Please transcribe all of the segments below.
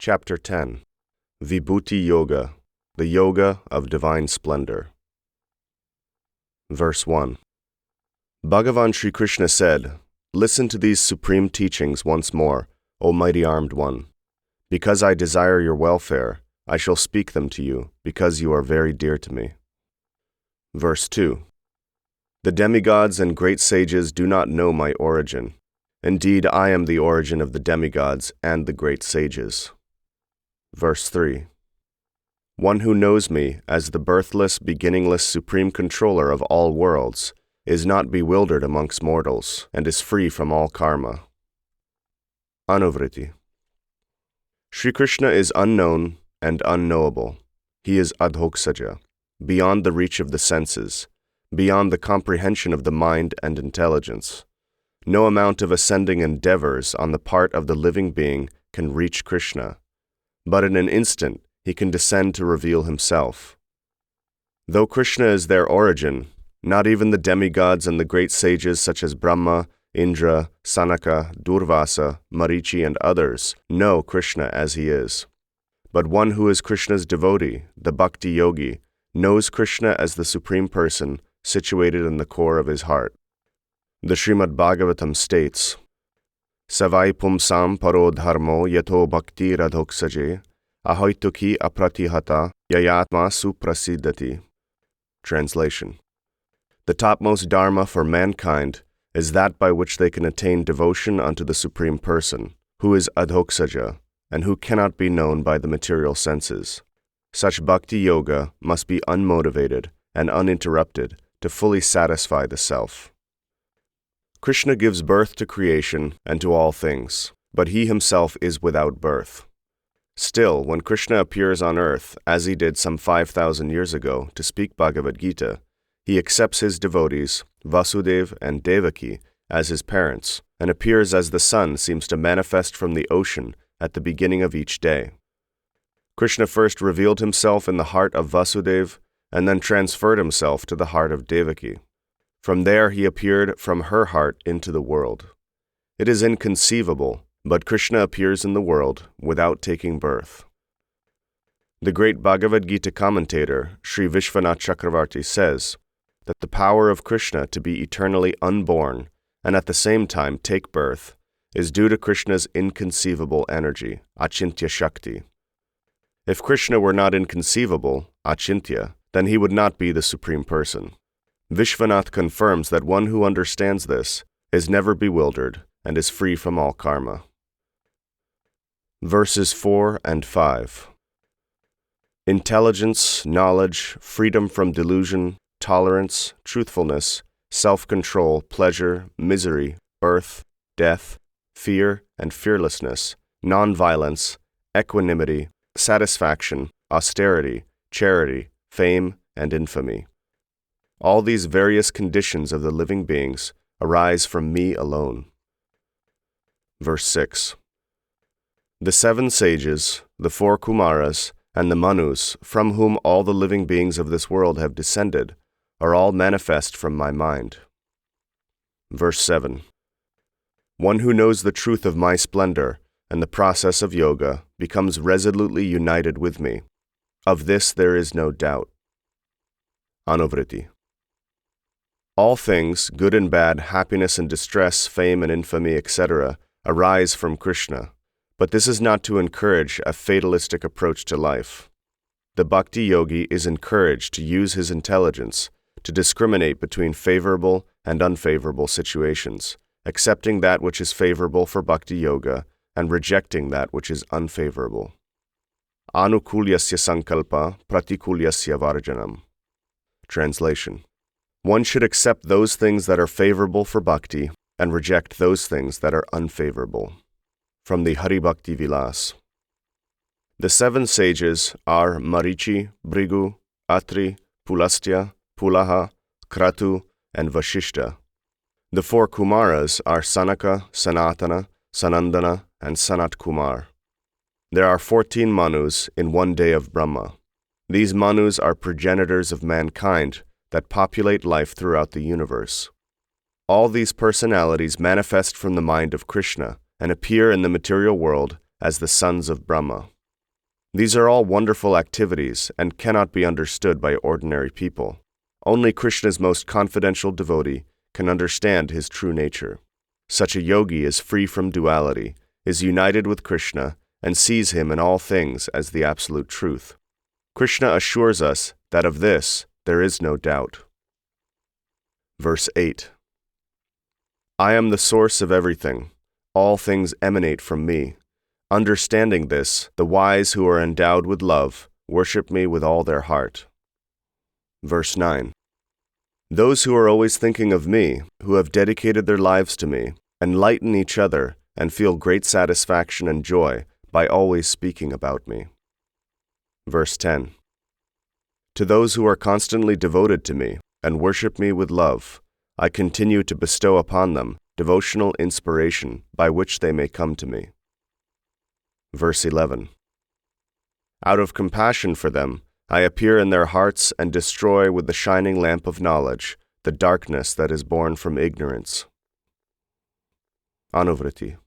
Chapter 10. Vibhūti Yoga, the Yoga of Divine Splendour. Verse 1. Bhagavan Śrī Kṛṣṇa said, "Listen to these supreme teachings once more, O mighty armed one. Because I desire your welfare, I shall speak them to you, because you are very dear to me." Verse 2. The demigods and great sages do not know my origin. Indeed, I am the origin of the demigods and the great sages. Verse 3. One who knows me as the birthless, beginningless supreme controller of all worlds is not bewildered amongst mortals and is free from all karma. Anuvrtti. Śrī Kṛṣṇa is unknown and unknowable. He is adhoksaja, beyond the reach of the senses, beyond the comprehension of the mind and intelligence. No amount of ascending endeavors on the part of the living being can reach Krishna, but in an instant he can descend to reveal himself. Though Krishna is their origin, not even the demigods and the great sages such as Brahma, Indra, Sanaka, Durvasa, Marichi, and others know Krishna as he is. But one who is Krishna's devotee, the bhakti yogi, knows Krishna as the Supreme Person situated in the core of his heart. The Srimad Bhagavatam states, Savai pumsam paro dharmo yato bhakti radhoksaje ahoituki apratihata yayatma suprasiddhati. Translation. The topmost dharma for mankind is that by which they can attain devotion unto the Supreme Person, who is adhoksaja, and who cannot be known by the material senses. Such bhakti yoga must be unmotivated and uninterrupted to fully satisfy the self. Krishna gives birth to creation and to all things, but he himself is without birth. Still, when Krishna appears on earth, as he did some 5,000 years ago, to speak Bhagavad-gītā, he accepts his devotees, Vasudeva and Devaki, as his parents, and appears as the sun seems to manifest from the ocean at the beginning of each day. Krishna first revealed himself in the heart of Vasudeva, and then transferred himself to the heart of Devaki. From there he appeared from her heart into the world. It is inconceivable, but Krishna appears in the world without taking birth. The great Bhagavad-gītā commentator, Sri Vishwanath Chakravarti, says that the power of Krishna to be eternally unborn and at the same time take birth is due to Krishna's inconceivable energy, achintya shakti. If Krishna were not inconceivable, achintya, then he would not be the Supreme Person. Vishwanath confirms that one who understands this is never bewildered and is free from all karma. Verses 4 and 5. Intelligence, knowledge, freedom from delusion, tolerance, truthfulness, self-control, pleasure, misery, birth, death, fear and fearlessness, non-violence, equanimity, satisfaction, austerity, charity, fame, and infamy. All these various conditions of the living beings arise from me alone. Verse 6. The 7 sages, the 4 Kumaras, and the Manus, from whom all the living beings of this world have descended, are all manifest from my mind. Verse 7. One who knows the truth of my splendor and the process of yoga becomes resolutely united with me. Of this there is no doubt. Anuvrtti. All things, good and bad, happiness and distress, fame and infamy, etc., arise from Krishna, but this is not to encourage a fatalistic approach to life. The bhakti yogi is encouraged to use his intelligence to discriminate between favorable and unfavorable situations, accepting that which is favorable for bhakti yoga and rejecting that which is unfavorable. Anukulyasya sankalpa pratikulyasya varjanam. Translation. One should accept those things that are favorable for bhakti and reject those things that are unfavorable. From the Hari Bhakti Vilas. The 7 sages are Marichi, Bhrigu, Atri, Pulastya, Pulaha, Kratu, and Vashishta. The 4 Kumaras are Sanaka, Sanatana, Sanandana, and Sanat Kumar. There are 14 Manus in one day of Brahma. These Manus are progenitors of mankind that populate life throughout the universe. All these personalities manifest from the mind of Krishna and appear in the material world as the sons of Brahma. These are all wonderful activities and cannot be understood by ordinary people. Only Krishna's most confidential devotee can understand his true nature. Such a yogi is free from duality, is united with Krishna, and sees him in all things as the absolute truth. Krishna assures us that of this there is no doubt. Verse 8. I am the source of everything. All things emanate from me. Understanding this, the wise who are endowed with love worship me with all their heart. Verse 9. Those who are always thinking of me, who have dedicated their lives to me, enlighten each other and feel great satisfaction and joy by always speaking about me. Verse 10. To those who are constantly devoted to me and worship me with love, I continue to bestow upon them devotional inspiration by which they may come to me. Verse 11. Out of compassion for them, I appear in their hearts and destroy with the shining lamp of knowledge the darkness that is born from ignorance. Anuvrtti.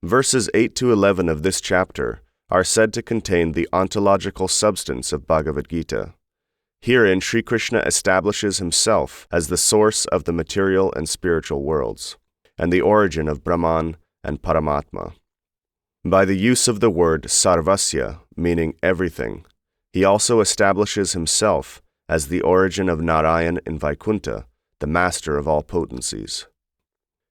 Verses 8 to 11 of this chapter are said to contain the ontological substance of Bhagavad-gītā. Herein, Śrī Kṛṣṇa establishes himself as the source of the material and spiritual worlds, and the origin of Brahman and Paramatma. By the use of the word sarvasya, meaning everything, he also establishes himself as the origin of Narayan in Vaikuntha, the master of all potencies.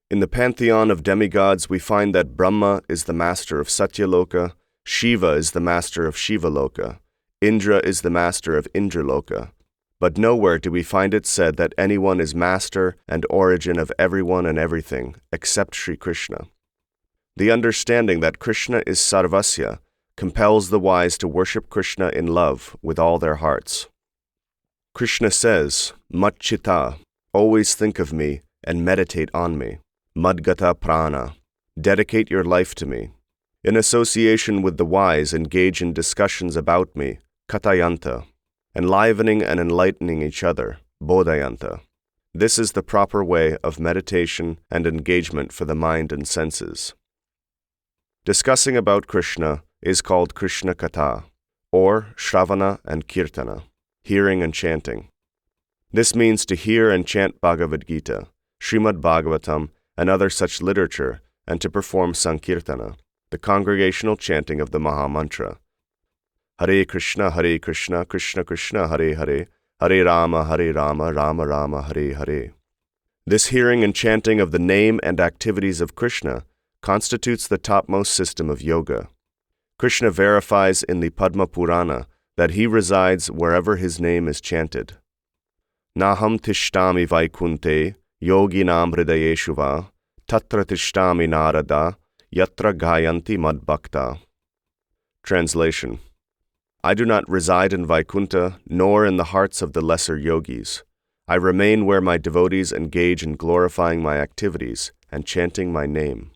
In the pantheon of demigods, we find that Brahma is the master of Satyaloka, Shiva is the master of Shivaloka, Indra is the master of Indraloka, but nowhere do we find it said that anyone is master and origin of everyone and everything except Śrī Kṛṣṇa. The understanding that Krishna is sarvasya compels the wise to worship Krishna in love with all their hearts. Krishna says, Matchita, always think of me and meditate on me. Madgata prana, dedicate your life to me. In association with the wise, engage in discussions about me, katayanta, enlivening and enlightening each other, bodhayanta. This is the proper way of meditation and engagement for the mind and senses. Discussing about Krishna is called Krishna Katha, or Shravana and Kirtana, hearing and chanting. This means to hear and chant Bhagavad-gītā, Srimad Bhagavatam, and other such literature, and to perform Sankirtana, the congregational chanting of the Mahamantra. Hare Krishna, Krishna Krishna, Hare Hare, Hare Rama, Rama Rama, Hare Hare. This hearing and chanting of the name and activities of Krishna constitutes the topmost system of yoga. Krishna verifies in the Padma Purana that he resides wherever his name is chanted. Naham tishtami vaikunte yoginam hridayeshu va tatra tishtami narada yatra gayanti madbhakta. Translation. I do not reside in Vaikuntha, nor in the hearts of the lesser yogis. I remain where my devotees engage in glorifying my activities and chanting my name.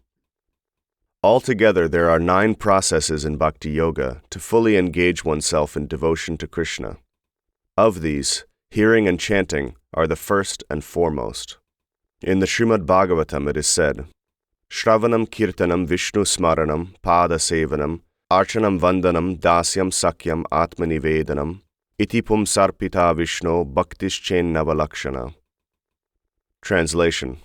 Altogether, there are 9 processes in Bhakti Yoga to fully engage oneself in devotion to Krishna. Of these, hearing and chanting are the first and foremost. In the Srimad Bhagavatam it is said, Shravanam Kirtanam Vishnu Smaranam Pada Sevanam Archanam Vandanam Dasyam Sakyam Atmanivedanam Itipum Sarpita Vishnu Bhaktischen Navalakshana. Translation.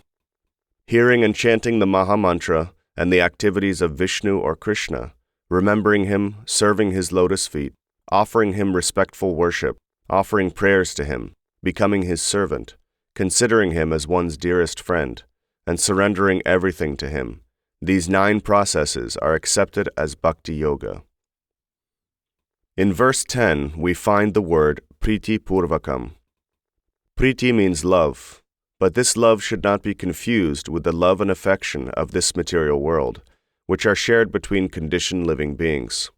Hearing and chanting the Mahamantra and the activities of Vishnu or Krishna, remembering him, serving his lotus feet, offering him respectful worship, offering prayers to him, becoming his servant, considering him as one's dearest friend, and surrendering everything to him. These 9 processes are accepted as Bhakti Yoga. In verse 10, we find the word Priti Purvakam. Priti means love, but this love should not be confused with the love and affection of this material world, which are shared between conditioned living beings.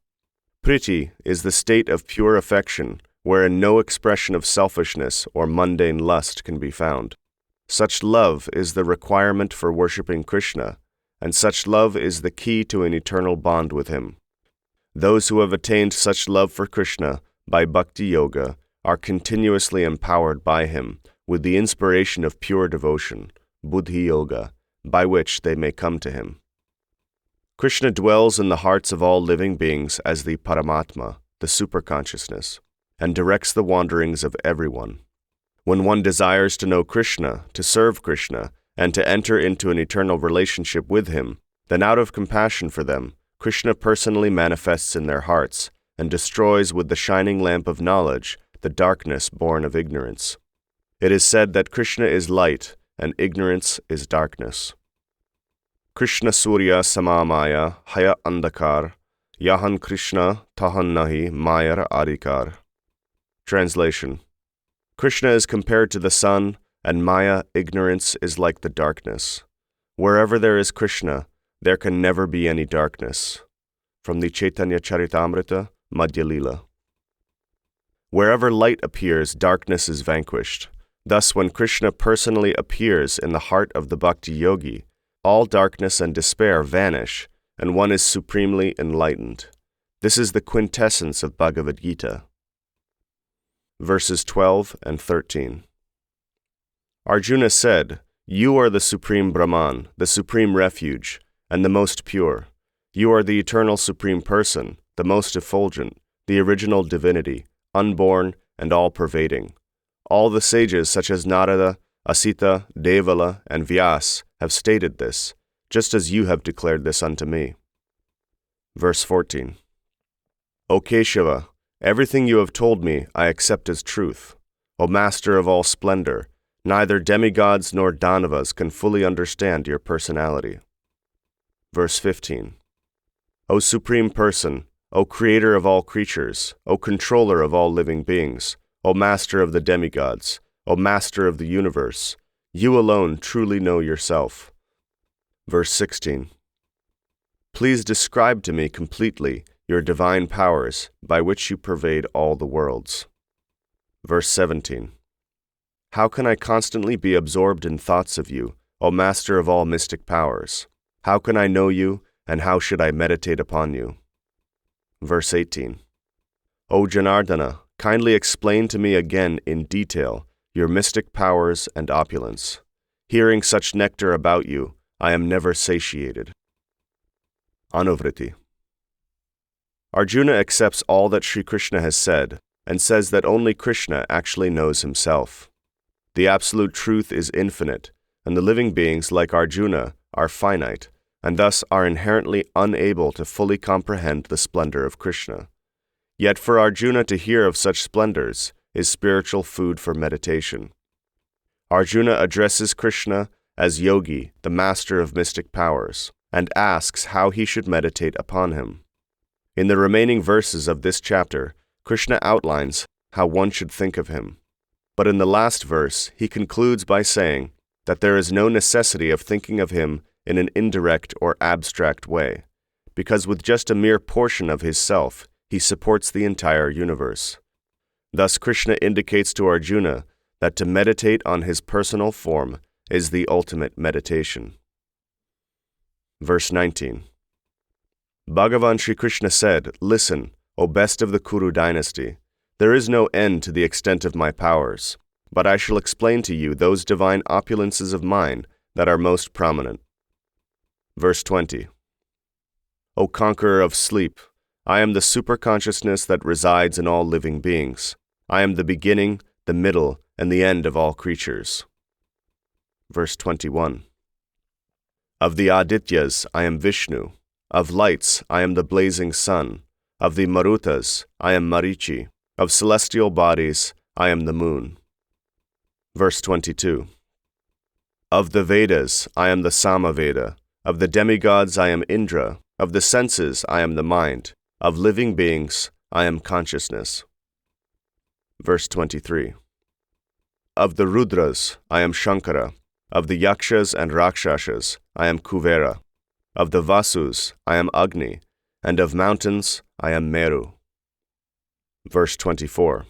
Priti is the state of pure affection, wherein no expression of selfishness or mundane lust can be found. Such love is the requirement for worshipping Krishna, and such love is the key to an eternal bond with him. Those who have attained such love for Krishna by Bhakti Yoga are continuously empowered by him with the inspiration of pure devotion, Buddhi Yoga, by which they may come to him. Krishna dwells in the hearts of all living beings as the Paramatma, the superconsciousness, and directs the wanderings of everyone. When one desires to know Krishna, to serve Krishna, and to enter into an eternal relationship with him, then out of compassion for them, Krishna personally manifests in their hearts and destroys with the shining lamp of knowledge the darkness born of ignorance. It is said that Krishna is light and ignorance is darkness. Krishna Surya Samamaya Haya Andakar Yahan Krishna Tahan Nahi Mayar Adikar. Translation: Krishna is compared to the sun, and Maya, ignorance, is like the darkness. Wherever there is Krishna, there can never be any darkness. From the Chaitanya Charitamrita, Madhya Lila. Wherever light appears, darkness is vanquished. Thus, when Krishna personally appears in the heart of the bhakti yogi, all darkness and despair vanish, and one is supremely enlightened. This is the quintessence of Bhagavad-gītā. Verses 12 and 13. Arjuna said, "You are the supreme Brahman, the supreme refuge, and the most pure. You are the eternal supreme person, the most effulgent, the original divinity, unborn and all-pervading. All the sages such as Narada, Asita, Devala, and Vyas have stated this, just as you have declared this unto me." Verse 14. O Keshava, everything you have told me I accept as truth. O Master of all splendor, neither demigods nor Danavas can fully understand your personality. Verse 15. O Supreme Person, O Creator of all creatures, O Controller of all living beings, O Master of the demigods, O Master of the universe, you alone truly know yourself. Verse 16. Please describe to me completely your divine powers by which you pervade all the worlds. Verse 17. How can I constantly be absorbed in thoughts of you, O Master of all mystic powers? How can I know you, and how should I meditate upon you? Verse 18. O Janardana, kindly explain to me again in detail your mystic powers and opulence. Hearing such nectar about you, I am never satiated. Anuvrtti. Arjuna accepts all that Śrī Kṛṣṇa has said, and says that only Krishna actually knows himself. The absolute truth is infinite, and the living beings like Arjuna are finite, and thus are inherently unable to fully comprehend the splendor of Krishna. Yet for Arjuna to hear of such splendors is spiritual food for meditation. Arjuna addresses Krishna as Yogi, the master of mystic powers, and asks how he should meditate upon him. In the remaining verses of this chapter, Krishna outlines how one should think of him. But in the last verse, he concludes by saying that there is no necessity of thinking of him in an indirect or abstract way, because with just a mere portion of his self, he supports the entire universe. Thus, Krishna indicates to Arjuna that to meditate on his personal form is the ultimate meditation. Verse 19. Bhagavan Śrī Kṛṣṇa said, "Listen, O best of the Kuru dynasty, there is no end to the extent of my powers, but I shall explain to you those divine opulences of mine that are most prominent." Verse 20. O conqueror of sleep, I am the superconsciousness that resides in all living beings. I am the beginning, the middle, and the end of all creatures. Verse 21. Of the Adityas I am Vishnu. Of lights I am the blazing sun. Of the Marutas I am Marichi. Of celestial bodies I am the moon. Verse 22. Of the Vedas I am the Samaveda. Of the demigods I am Indra. Of the senses I am the mind. Of living beings I am consciousness. Verse 23. Of the Rudras I am Shankara. Of the Yakshas and Rakshasas I am Kuvera. Of the Vasus I am Agni, and of mountains I am Meru. Verse 24.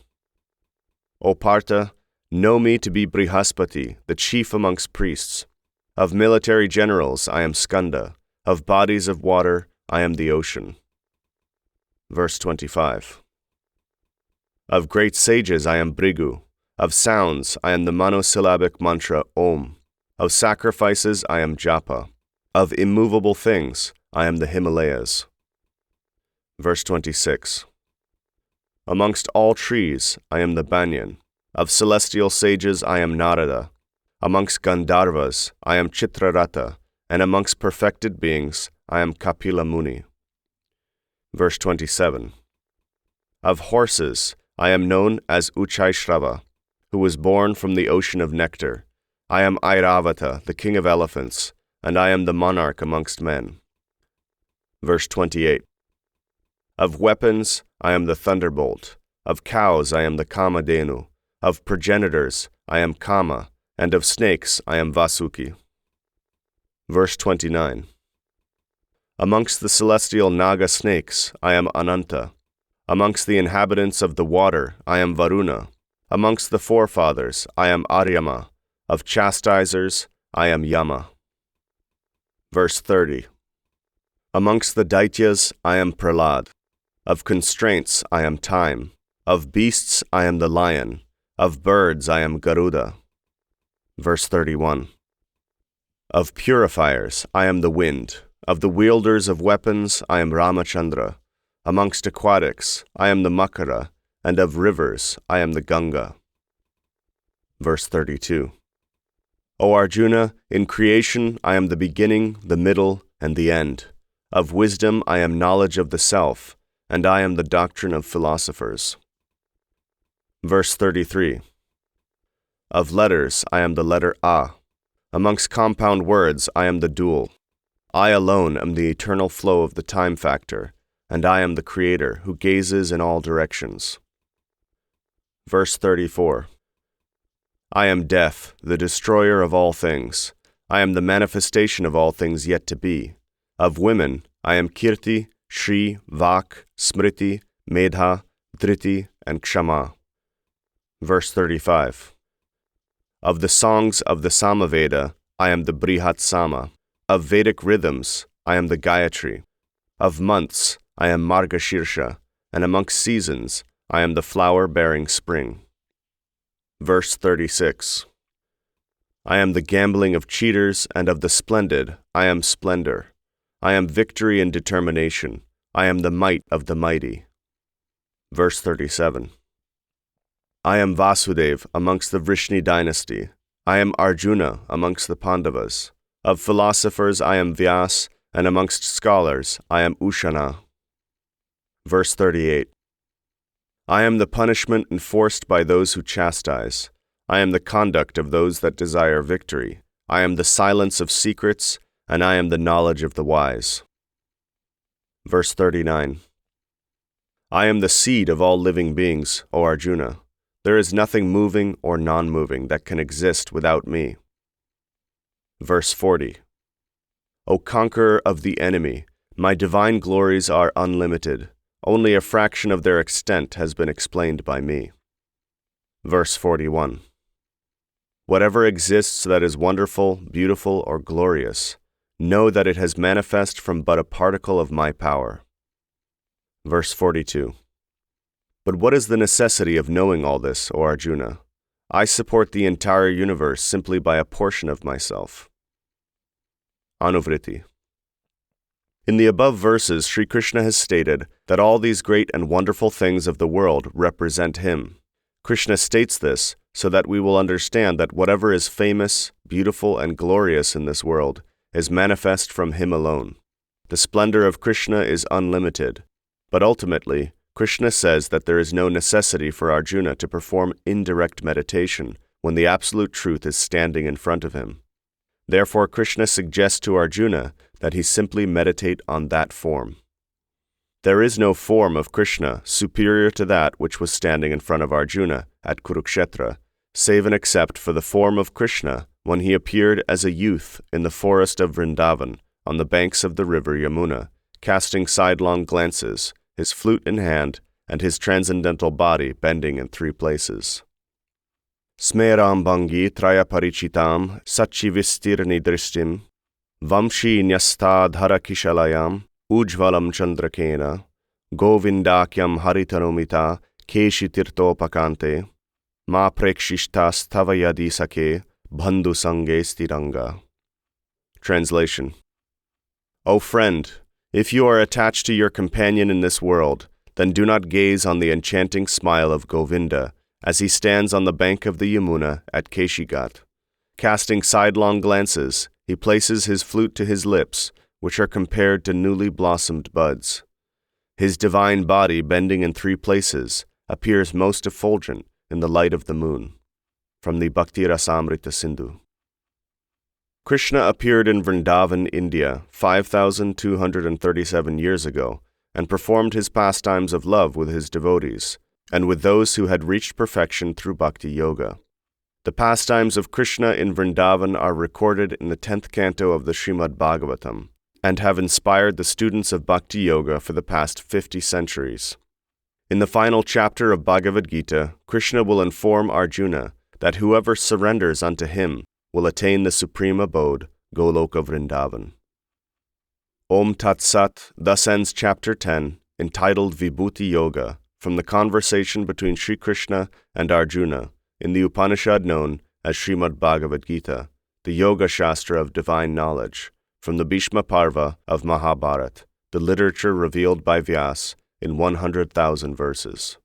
O Partha, know me to be Brihaspati, the chief amongst priests. Of military generals I am Skanda. Of bodies of water I am the ocean. Verse 25. Of great sages I am Bhrigu. Of sounds I am the monosyllabic mantra Om. Of sacrifices I am Japa. Of immovable things I am the Himalayas. Verse 26. Amongst all trees, I am the banyan. Of celestial sages, I am Narada. Amongst Gandharvas, I am Chitrarata, and amongst perfected beings, I am Kapila Muni. Verse 27. Of horses, I am known as Uchaishrava, who was born from the ocean of nectar. I am Airavata, the king of elephants, and I am the monarch amongst men. Verse 28. Of weapons, I am the thunderbolt. Of cows, I am the Kamadhenu. Of progenitors, I am Kama, and of snakes, I am Vasuki. Verse 29. Amongst the celestial Naga snakes, I am Ananta. Amongst the inhabitants of the water, I am Varuna. Amongst the forefathers, I am Aryama. Of chastisers, I am Yama. Verse 30. Amongst the Daityas, I am Prahlad. Of constraints, I am Time. Of beasts, I am the lion. Of birds, I am Garuda. Verse 31. Of purifiers, I am the wind. Of the wielders of weapons, I am Ramachandra. Amongst aquatics, I am the Makara, and of rivers, I am the Ganga. Verse 32. O Arjuna, in creation, I am the beginning, the middle, and the end. Of wisdom, I am knowledge of the self, and I am the doctrine of philosophers. Verse 33. Of letters, I am the letter A. Amongst compound words, I am the dual. I alone am the eternal flow of the time factor, and I am the Creator who gazes in all directions. Verse 34. I am death, the destroyer of all things. I am the manifestation of all things yet to be. Of women, I am Kirti, Shri, Vak, Smriti, Medha, Dhriti, and Kshama. Verse 35. Of the songs of the Samaveda, I am the Brihat Sama. Of Vedic rhythms, I am the Gayatri. Of months, I am Margashirsha, and amongst seasons, I am the flower-bearing spring. Verse 36. I am the gambling of cheaters, and of the splendid, I am Splendor. I am victory and determination. I am the might of the mighty. Verse 37. I am Vasudev amongst the Vrishni dynasty. I am Arjuna amongst the Pandavas. Of philosophers I am Vyas, and amongst scholars I am Ushana. Verse 38. I am the punishment enforced by those who chastise. I am the conduct of those that desire victory. I am the silence of secrets, and I am the knowledge of the wise. Verse 39. I am the seed of all living beings, O Arjuna. There is nothing moving or non-moving that can exist without me. Verse 40. O conqueror of the enemy, my divine glories are unlimited. Only a fraction of their extent has been explained by me. Verse 41. Whatever exists that is wonderful, beautiful, or glorious, know that it has manifest from but a particle of my power. Verse 42. But what is the necessity of knowing all this, O Arjuna? I support the entire universe simply by a portion of myself. Anuvrtti. In the above verses, Śrī Kṛṣṇa has stated that all these great and wonderful things of the world represent him. Krishna states this so that we will understand that whatever is famous, beautiful, and glorious in this world is manifest from him alone. The splendor of Krishna is unlimited, but ultimately, Krishna says that there is no necessity for Arjuna to perform indirect meditation when the absolute truth is standing in front of him. Therefore, Krishna suggests to Arjuna that he simply meditate on that form. There is no form of Krishna superior to that which was standing in front of Arjuna at Kurukshetra, save and except for the form of Krishna when he appeared as a youth in the forest of Vrindavan on the banks of the river Yamuna, casting sidelong glances, his flute in hand, and his transcendental body bending in 3 places. Smeram Bhangi Traya Parichitam Sachivistirni Drishtim Vamshi Nyasta Dhara Kishalayam Ujvalam Chandrakena Govindakyam Haritanumita Keshi Tirtopakante Ma Prekshishtas Tavayadi Sake Bandhu Sange Stiranga. Translation. O friend, If you are attached to your companion in this world, then do not gaze on the enchanting smile of Govinda as he stands on the bank of the Yamuna at Keshigat. Casting sidelong glances, he places his flute to his lips, which are compared to newly blossomed buds. His divine body, bending in 3 places, appears most effulgent in the light of the moon. From the Bhakti Rasamrita Sindhu. Krishna appeared in Vrindavan, India, 5,237 years ago, and performed his pastimes of love with his devotees, and with those who had reached perfection through Bhakti Yoga. The pastimes of Krishna in Vrindavan are recorded in the 10th canto of the Srimad Bhagavatam, and have inspired the students of Bhakti Yoga for the past 50 centuries. In the final chapter of Bhagavad-gītā, Krishna will inform Arjuna that whoever surrenders unto him will attain the supreme abode, Goloka Vrindavan. Om Tat Sat, thus ends chapter 10, entitled Vibhūti Yoga, from the conversation between Śrī Kṛṣṇa and Arjuna in the Upanishad known as Srimad Bhagavad-gītā, the Yoga Shastra of divine knowledge, from the Bhishma Parva of Mahabharata, the literature revealed by Vyas in 100,000 verses.